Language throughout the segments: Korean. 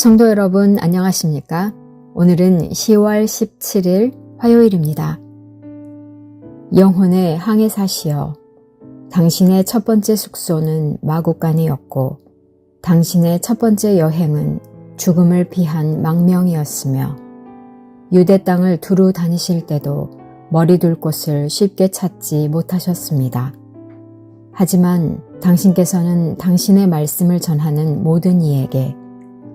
성도 여러분 안녕하십니까? 오늘은 10월 17일 화요일입니다. 영혼의 항해사시여, 당신의 첫 번째 숙소는 마국간이었고 당신의 첫 번째 여행은 죽음을 피한 망명이었으며 유대 땅을 두루 다니실 때도 머리 둘 곳을 쉽게 찾지 못하셨습니다. 하지만 당신께서는 당신의 말씀을 전하는 모든 이에게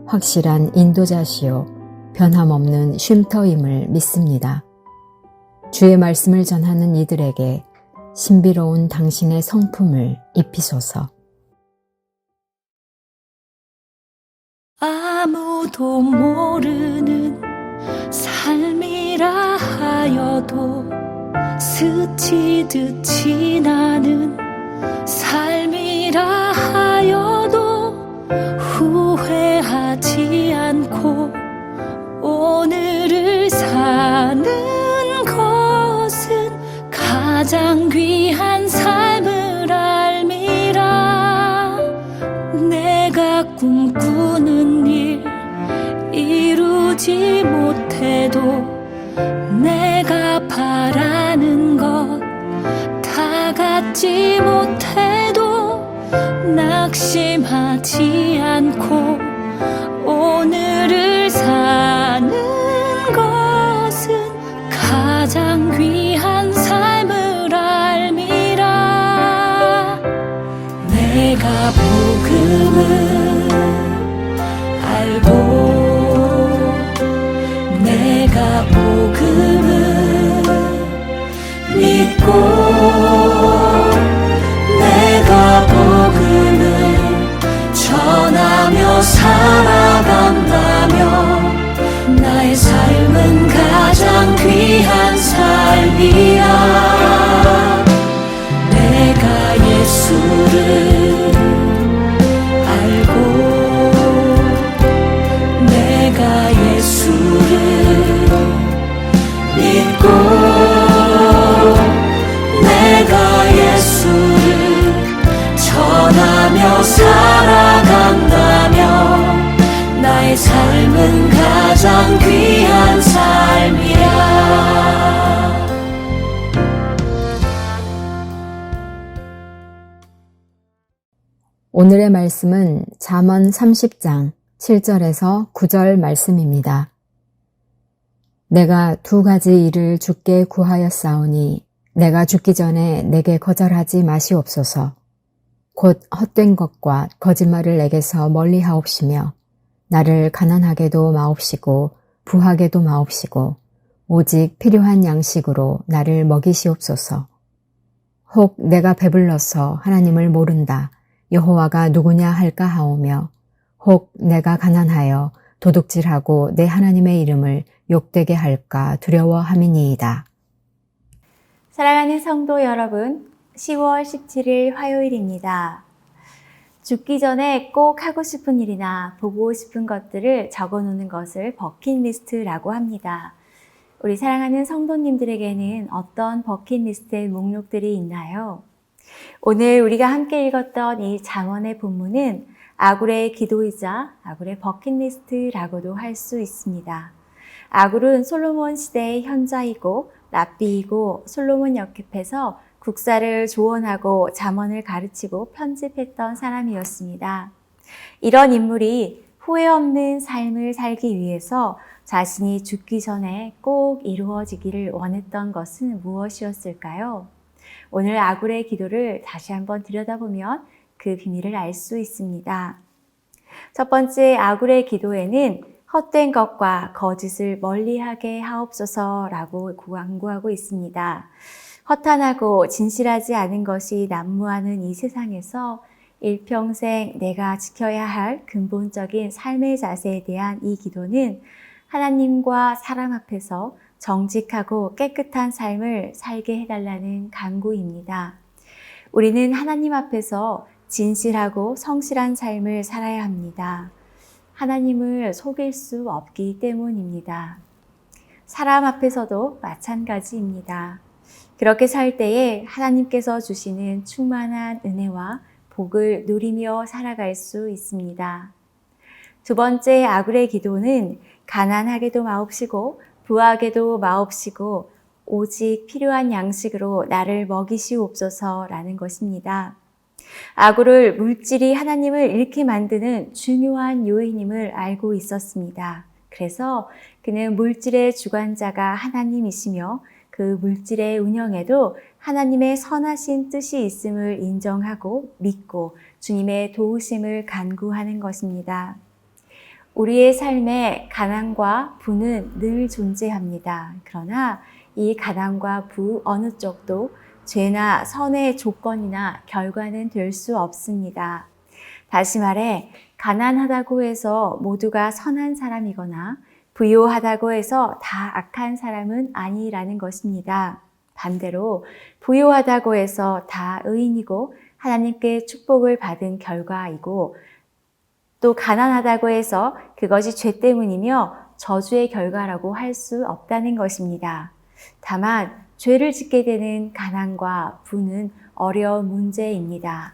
확실한 인도자시요 변함없는 쉼터임을 믿습니다. 주의 말씀을 전하는 이들에게 신비로운 당신의 성품을 입히소서. 아무도 모르는 삶이라 하여도 스치듯 지나는 삶이라 하여도 후회하지 않고 오늘을 사는 것은 가장 귀한 삶을 알미라. 내가 꿈꾸는 일 이루지 못해도 내가 바라는 것 다 갖지 못해도 낙심하지 않고 오늘을 사는 것은 가장 귀한 삶을 알미라. 내가 복음을 알고 내가 복음을 믿고 내가 복음을 전하며 살아간다면 나의 삶은 가장 귀한 삶이야. 내가 예수를 알고 내가 예수를 믿고 내가 예수를 전하며 살아간다면 나의 삶은 가장 귀한 삶이야. 오늘의 말씀은 잠언 30장 7절에서 9절 말씀입니다. 내가 두 가지 일을 주께 구하였사오니 내가 죽기 전에 내게 거절하지 마시옵소서. 곧 헛된 것과 거짓말을 내게서 멀리 하옵시며 나를 가난하게도 마옵시고 부하게도 마옵시고 오직 필요한 양식으로 나를 먹이시옵소서. 혹 내가 배불러서 하나님을 모른다 여호와가 누구냐 할까 하오며 혹 내가 가난하여 도둑질하고 내 하나님의 이름을 욕되게 할까 두려워함이니이다. 사랑하는 성도 여러분, 10월 17일 화요일입니다. 죽기 전에 꼭 하고 싶은 일이나 보고 싶은 것들을 적어놓는 것을 버킷리스트라고 합니다. 우리 사랑하는 성도님들에게는 어떤 버킷리스트의 목록들이 있나요? 오늘 우리가 함께 읽었던 이 잠언의 본문은 아굴의 기도이자 아굴의 버킷리스트라고도 할 수 있습니다. 아굴은 솔로몬 시대의 현자이고 랍비이고 솔로몬 역협에서 국사를 조언하고 잠언을 가르치고 편집했던 사람이었습니다. 이런 인물이 후회 없는 삶을 살기 위해서 자신이 죽기 전에 꼭 이루어지기를 원했던 것은 무엇이었을까요? 오늘 아굴의 기도를 다시 한번 들여다보면 그 비밀을 알 수 있습니다. 첫 번째 아굴의 기도에는 헛된 것과 거짓을 멀리하게 하옵소서라고 간구하고 있습니다. 허탄하고 진실하지 않은 것이 난무하는 이 세상에서 일평생 내가 지켜야 할 근본적인 삶의 자세에 대한 이 기도는 하나님과 사람 앞에서 정직하고 깨끗한 삶을 살게 해달라는 간구입니다. 우리는 하나님 앞에서 진실하고 성실한 삶을 살아야 합니다. 하나님을 속일 수 없기 때문입니다. 사람 앞에서도 마찬가지입니다. 그렇게 살 때에 하나님께서 주시는 충만한 은혜와 복을 누리며 살아갈 수 있습니다. 두 번째 아굴의 기도는 가난하게도 마옵시고 부하게도 마옵시고 오직 필요한 양식으로 나를 먹이시옵소서라는 것입니다. 아굴을 물질이 하나님을 잃게 만드는 중요한 요인임을 알고 있었습니다. 그래서 그는 물질의 주관자가 하나님이시며 그 물질의 운영에도 하나님의 선하신 뜻이 있음을 인정하고 믿고 주님의 도우심을 간구하는 것입니다. 우리의 삶에 가난과 부는 늘 존재합니다. 그러나 이 가난과 부 어느 쪽도 죄나 선의 조건이나 결과는 될 수 없습니다. 다시 말해 가난하다고 해서 모두가 선한 사람이거나 부유하다고 해서 다 악한 사람은 아니라는 것입니다. 반대로 부유하다고 해서 다 의인이고 하나님께 축복을 받은 결과이고 또 가난하다고 해서 그것이 죄 때문이며 저주의 결과라고 할 수 없다는 것입니다. 다만 죄를 짓게 되는 가난과 부는 어려운 문제입니다.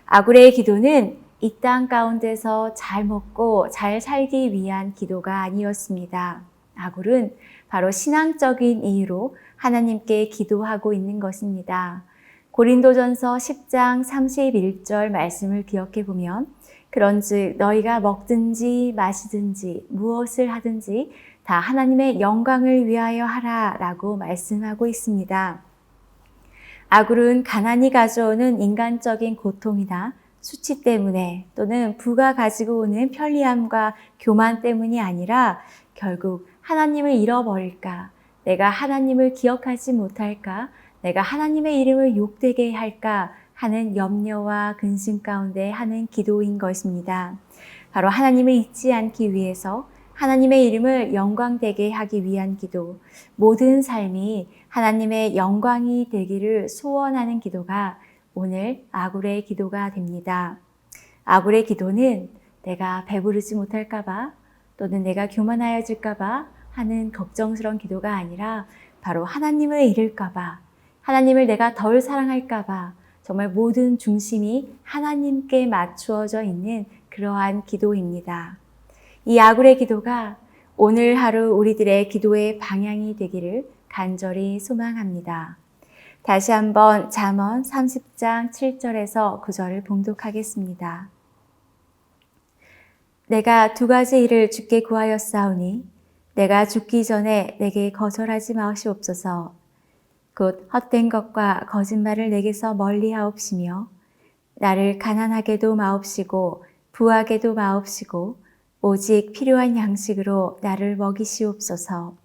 아굴의 기도는 이 땅 가운데서 잘 먹고 잘 살기 위한 기도가 아니었습니다. 아굴은 바로 신앙적인 이유로 하나님께 기도하고 있는 것입니다. 고린도전서 10장 31절 말씀을 기억해 보면 그런즉 너희가 먹든지 마시든지 무엇을 하든지 다 하나님의 영광을 위하여 하라 라고 말씀하고 있습니다. 아굴은 가난이 가져오는 인간적인 고통이나 수치 때문에 또는 부가 가지고 오는 편리함과 교만 때문이 아니라 결국 하나님을 잃어버릴까, 내가 하나님을 기억하지 못할까, 내가 하나님의 이름을 욕되게 할까 하는 염려와 근심 가운데 하는 기도인 것입니다. 바로 하나님을 잊지 않기 위해서 하나님의 이름을 영광되게 하기 위한 기도, 모든 삶이 하나님의 영광이 되기를 소원하는 기도가 오늘 아굴의 기도가 됩니다. 아굴의 기도는 내가 배부르지 못할까 봐 또는 내가 교만하여질까 봐 하는 걱정스러운 기도가 아니라 바로 하나님을 잃을까 봐, 하나님을 내가 덜 사랑할까 봐 정말 모든 중심이 하나님께 맞추어져 있는 그러한 기도입니다. 이 아굴의 기도가 오늘 하루 우리들의 기도의 방향이 되기를 간절히 소망합니다. 다시 한번 잠언 30장 7절에서 9절을 봉독하겠습니다. 내가 두 가지 일을 주께 구하였사오니 내가 죽기 전에 내게 거절하지 마시옵소서. 곧 헛된 것과 거짓말을 내게서 멀리하옵시며 나를 가난하게도 마옵시고 부하게도 마옵시고 오직 필요한 양식으로 나를 먹이시옵소서.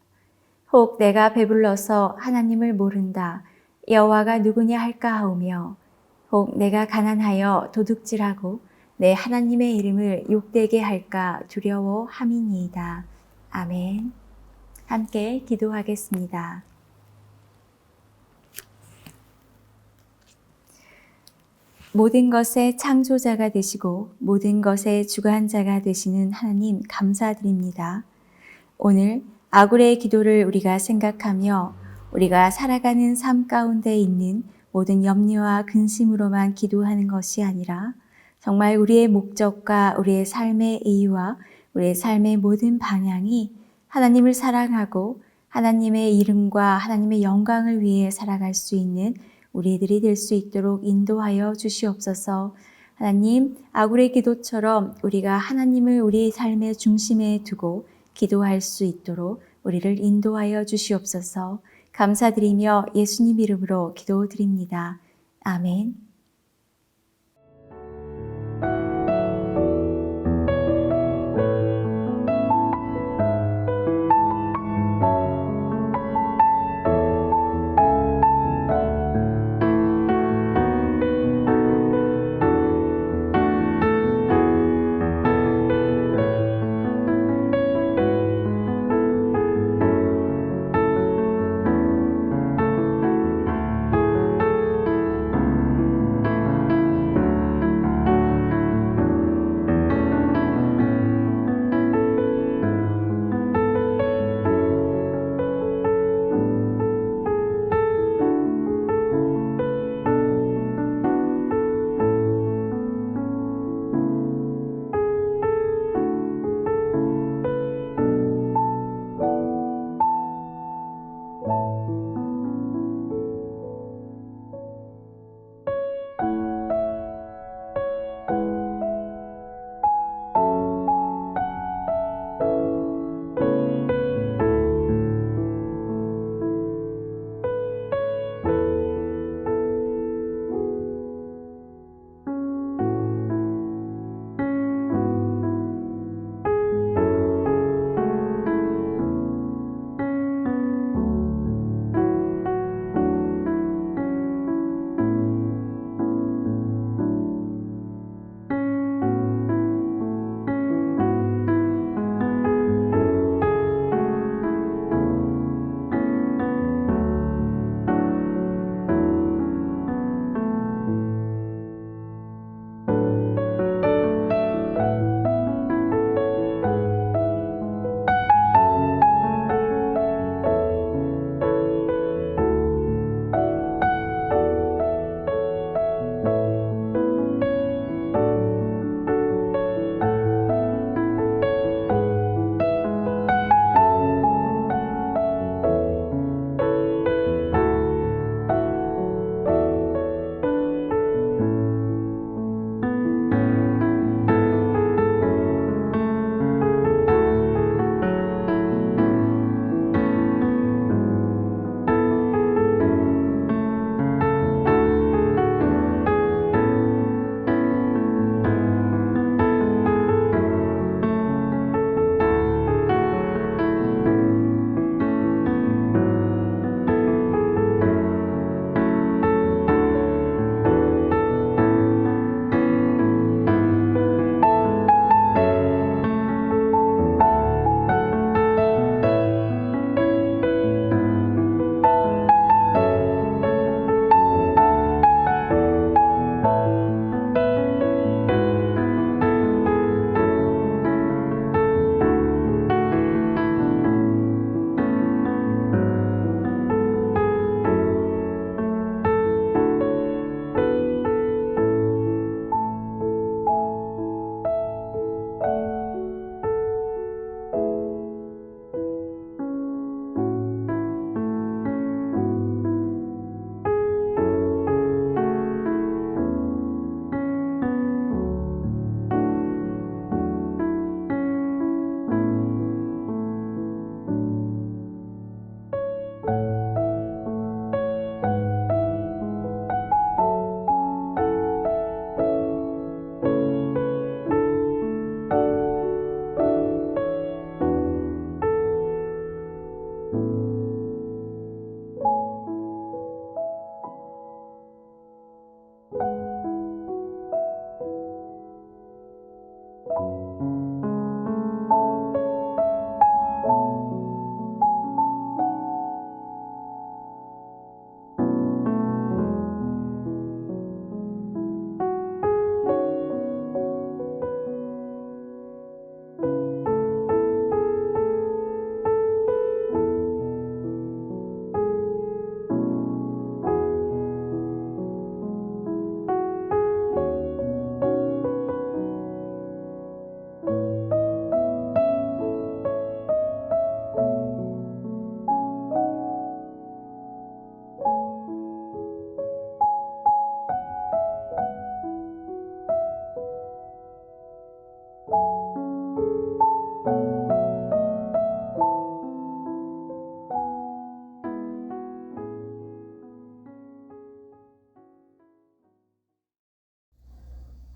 혹 내가 배불러서 하나님을 모른다 여호와가 누구냐 할까 하오며 혹 내가 가난하여 도둑질하고 내 하나님의 이름을 욕되게 할까 두려워함이니이다. 아멘. 함께 기도하겠습니다. 모든 것의 창조자가 되시고 모든 것의 주관자가 되시는 하나님 감사드립니다. 오늘 아굴의 기도를 우리가 생각하며 우리가 살아가는 삶 가운데 있는 모든 염려와 근심으로만 기도하는 것이 아니라 정말 우리의 목적과 우리의 삶의 이유와 우리의 삶의 모든 방향이 하나님을 사랑하고 하나님의 이름과 하나님의 영광을 위해 살아갈 수 있는 우리들이 될 수 있도록 인도하여 주시옵소서. 하나님, 아굴의 기도처럼 우리가 하나님을 우리의 삶의 중심에 두고 기도할 수 있도록 우리를 인도하여 주시옵소서. 감사드리며 예수님 이름으로 기도드립니다. 아멘.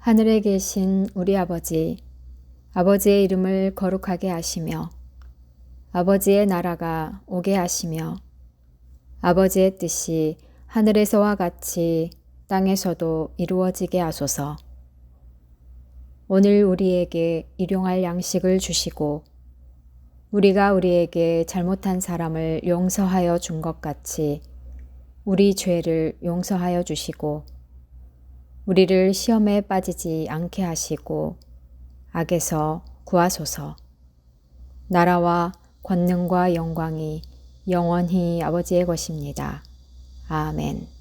하늘에 계신 우리 아버지, 아버지의 이름을 거룩하게 하시며 아버지의 나라가 오게 하시며 아버지의 뜻이 하늘에서와 같이 땅에서도 이루어지게 하소서. 오늘 우리에게 일용할 양식을 주시고 우리가 우리에게 잘못한 사람을 용서하여 준 것 같이 우리 죄를 용서하여 주시고 우리를 시험에 빠지지 않게 하시고 악에서 구하소서. 나라와 권능과 영광이 영원히 아버지의 것입니다. 아멘.